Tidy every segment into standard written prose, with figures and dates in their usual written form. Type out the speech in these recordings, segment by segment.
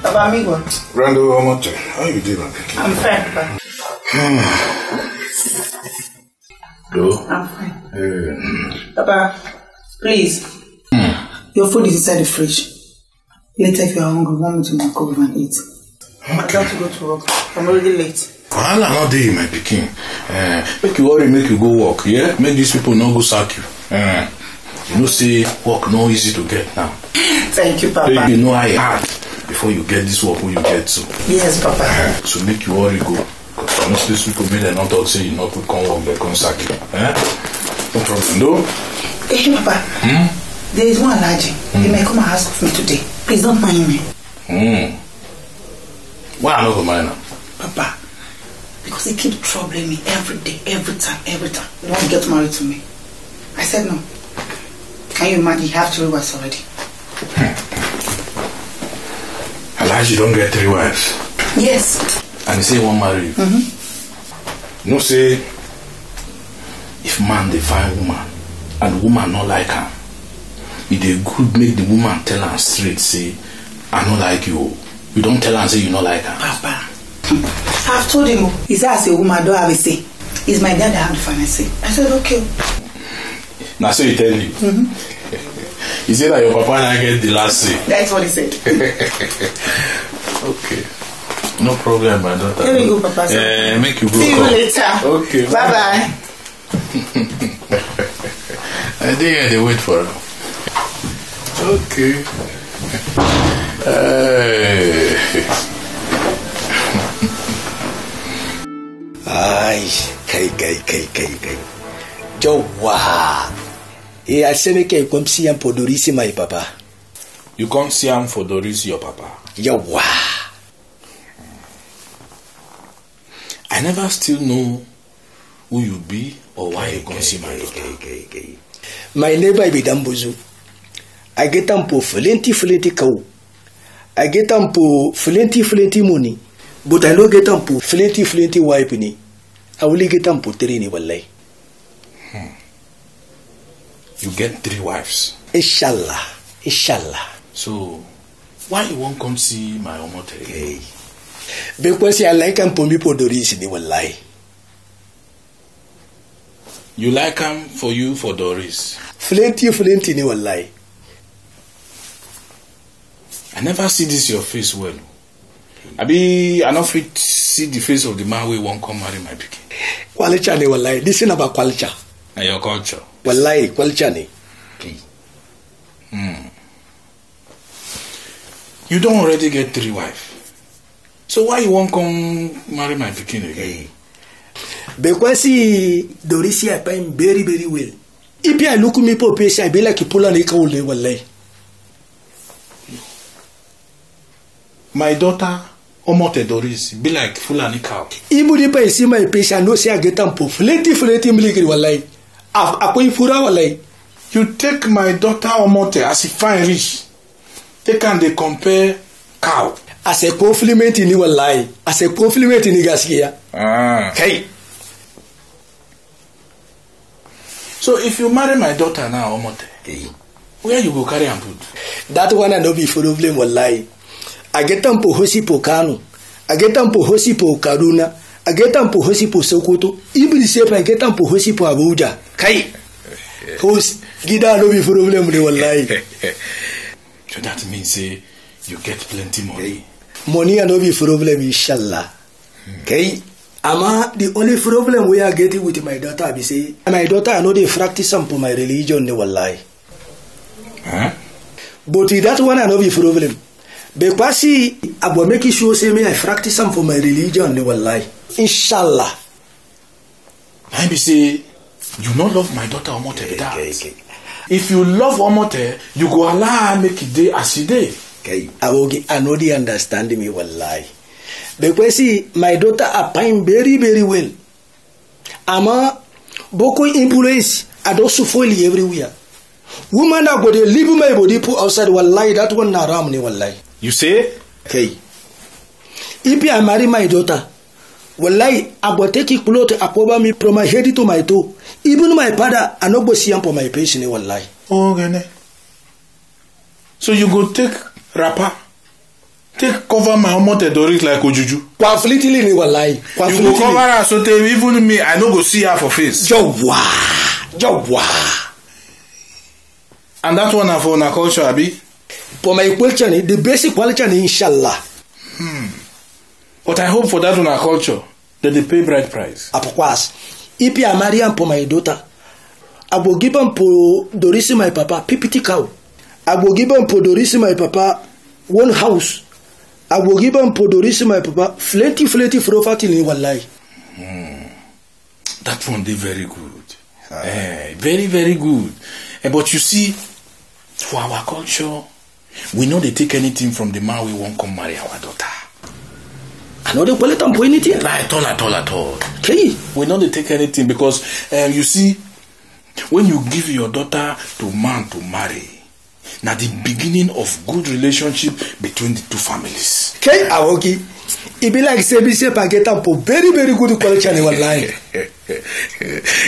Papa, amigo. Rando, how you doing? I'm fine, Papa. I'm fine. Papa, please. Your food is inside the fridge. Later, if you are hungry, want me to make up and eat. I got to go to work. I'm already late. Well, I'm not there, my pikin. Make you worry, make you go work, yeah? Make these people not go sack you. You know, say, work no easy to get now. Thank you, Papa. You know how hard before you get this work when you get to. Yes, Papa. So make you worry, go. Because honestly, people may they not talk, say you not put come work, they come sack you. No problem, no? Hey, Papa. There is one allergy. He may come and ask for me today. Please don't mind me. Why I not go mind now? Papa, because he keeps troubling me every day, every time. He wants to get married to me. I said no. Can you imagine? You have 3 wives already. Elijah don't get 3 wives. Yes. And he say he won't marry you. You know, say, if man they find woman and woman not like him, if they good make the woman tell her straight, say, I not like you. You don't tell her and say you not like her. Papa, I've told him, he said as a woman, don't have a say. It's my dad that have the final say. I said, okay. Now, so he tell you. He said that your papa and I get the last say. That's what he said. Okay. No problem, my daughter. Here we go, Papa. Make you go. See you later. Okay. Bye-bye. I think they wait for her. Okay. Ay, kai. Jowa. I say me come see him for Doris, my papa. You come see him for Doris, your papa? Jowa. I never still know who you be or why you come see my daughter. My neighbor be Dambuzu. I get them for plenty cow. I get them for plenty money. But I don't get them for plenty wife ni. I only get them for 3 ni wallahi. You get 3 wives? Inshallah. So, why you won't come see my omote? Hey. Because I like him for me for Doris ni wallahi. You like him for you for Doris? Plenty ni wallahi. I never see this your face well. I not fit see the face of the man who won't come marry my pikin. Culture ni wallahi. This is about culture. And your culture? Wallahi, culture ni. You don't already get 3 wives. So why you won't come marry my pikin again? Because Doris I pay very well. If I look me for patient, I be like a pull on a cold day wallahi. My daughter, Omote Doris, be like Fulani cow. Even if I see my patient, no say I get them for plenty military wallahi. Akoy fura wallahi. You take my daughter Omote as a fine rich. They can they compare cow. As a compliment in your life. As a compliment in Gasia. Hey. So if you marry my daughter now, Omote, where you go carry and put? That one I know be problem wallahi. I get them for Hosi po Kanu. I get them for Hosi po Karuna. I get them for Hosi po Sokoto. Even if I get them for Hosi po Abuja. Kai. Host, Gida no be problem wallahi. So that means you get plenty money. Money no be problem inshallah. Okay. Ama the only problem we are getting with my daughter be say my daughter I know they practice some for my religion ne wallahi. But that one I know be problem. Because I will make sure say me I practice some for my religion ne wallahi. Inshallah. I be say you not love my daughter Omote that. If you love Omote, you go allow her make it day as it day. Okay. I know they understand me wallahi. Because my daughter are paying very well. Ama boko influence I don't suffer everywhere. Woman are going to leave my body put outside wallahi that one na ram ni wallahi. You say? Okay. If I marry my daughter, wallahi I go take it clothes akoba me from my head to my toe. Even my father I no go see him for my patient wallahi. Oh gene. So you go take rapper take cover my omote Doris like Ojuju. Completely ni wallahi. You go cover her so even me, I no go see her for face. Jowa. And that one for na culture, abi? For my culture, the basic culture, inshallah. But I hope for that one culture that they pay bride price. Apokwas. If I marry am for my daughter, I will give am for Doris my papa PPT cow. I will give am for Doris my papa one house. I will give am for Doris my papa plenty property in wallahi. That one they very good. Very, very good. But you see, for our culture, we know they take anything from the man we won't come marry our daughter. I know they call it for anything. At all. Okay. We know they take anything because you see, when you give your daughter to man to marry, now the beginning of good relationship between the two families. Okay, Awoki. It be like say I get up for very, very good culture in one line.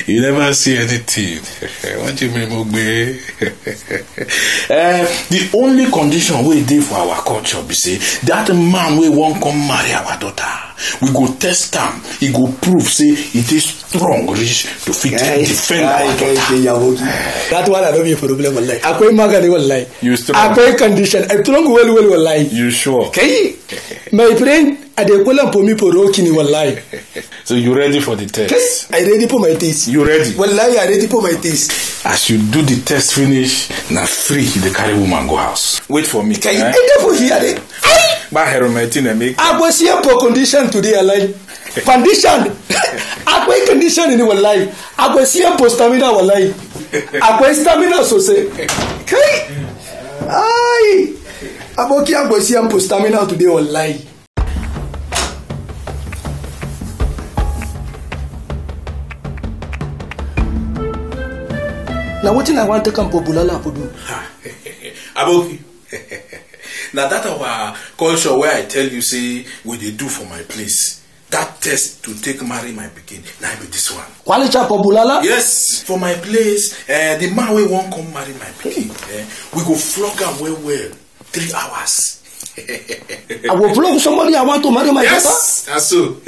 You never see anything. What you mean, Mogbe? The only condition we did for our culture be say that man we won't come marry our daughter. We go test him. He go prove say it is strong reach to fit defend our daughter. That one I don't be a problem. Wallahi. Akwai magani wallahi. You strong. Akwai condition. I strong well wallahi. You sure? Okay. My friend, I dey call am for me for rokini wallahi. So you ready for the test? Okay. I ready for my test. You ready? Wallahi, I ready for my test. As you do the test finish, now free the carry woman go house. Wait for me. Can you for here? I was here for condition today, alive. Condition. I was condition in our life. I was here for stamina, our life. I was stamina, so say. Okay. Aye. I was here for stamina today, our life. Now, what I want to come for Bulala for do? Aboki. Now that our culture where I tell you say what they do for my place. That test to take marry my pikin. Now be this one. Quality for Bulala? Yes. For my place, the man we won't come marry my pikin. We go flog him well. 3 hours. I will flog somebody I want to marry my daughter? Yes. That's so.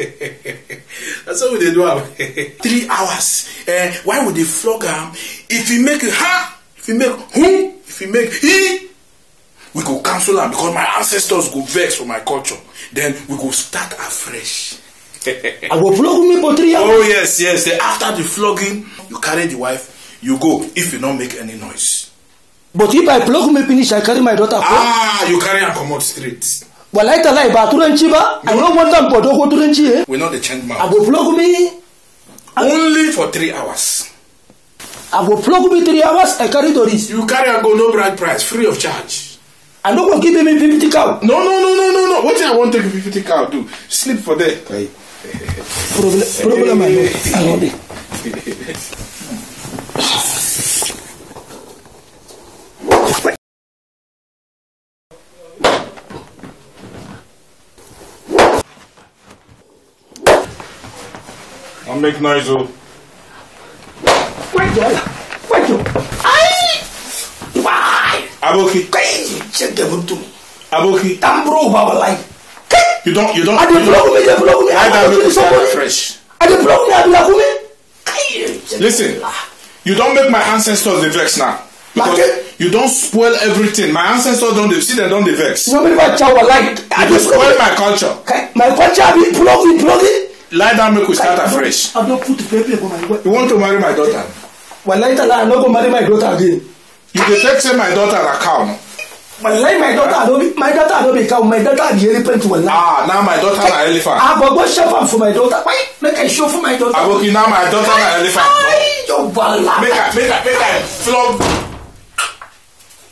That's how we they do it. 3 hours. Why would they flog him? If he make ha, if he make whom, if he make he, we go cancel him because my ancestors go vex for my culture. Then we go start afresh. I will flog me for 3 hours. Oh yes. Then after the flogging, you carry the wife, you go if you don't make any noise. But if I flog me finish, I carry my daughter. You carry her come out straight. Well, I tell you, but I don't want them to go to the we know the change man. I will flog me only for 3 hours. I will flog me 3 hours. I carry Doris. You carry and go no bride price, free of charge. I don't want to give me 50 cow. No. What do I want to take 50 cow do? Sleep for there. Okay. Problem I know. I'll make noise. Wait you. Aboki. Check them to me. Aboki. I'm broke our life. You don't. I didn't blow me. I don't make somebody fresh. I didn't blow me. Listen, you don't make my ancestors the vex now. Because you don't spoil everything. My ancestors don't see them don't the vex. Nobody about our life. I just spoil my culture. My culture I be plugging. Lie down, make we start afresh. I don't put the paper on my way. You want to marry my daughter? Well, later I'm not going to marry my daughter again. You can take say my daughter a cow. No? Well, like my daughter, I don't be cow. My daughter be elephant. Now my daughter an elephant. I go show for my daughter. Why? Make I show for my daughter. Aboki, now my daughter an elephant. Make I flog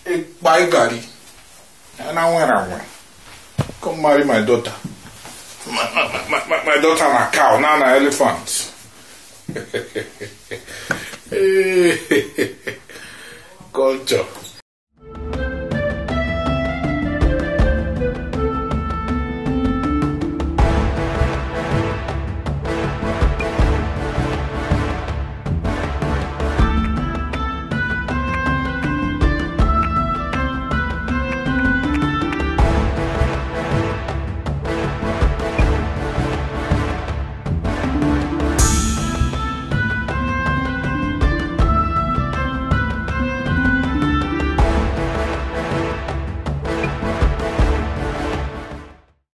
a by Gary. And I went. Come marry my daughter. My daughter a cow, now an elephant. Culture.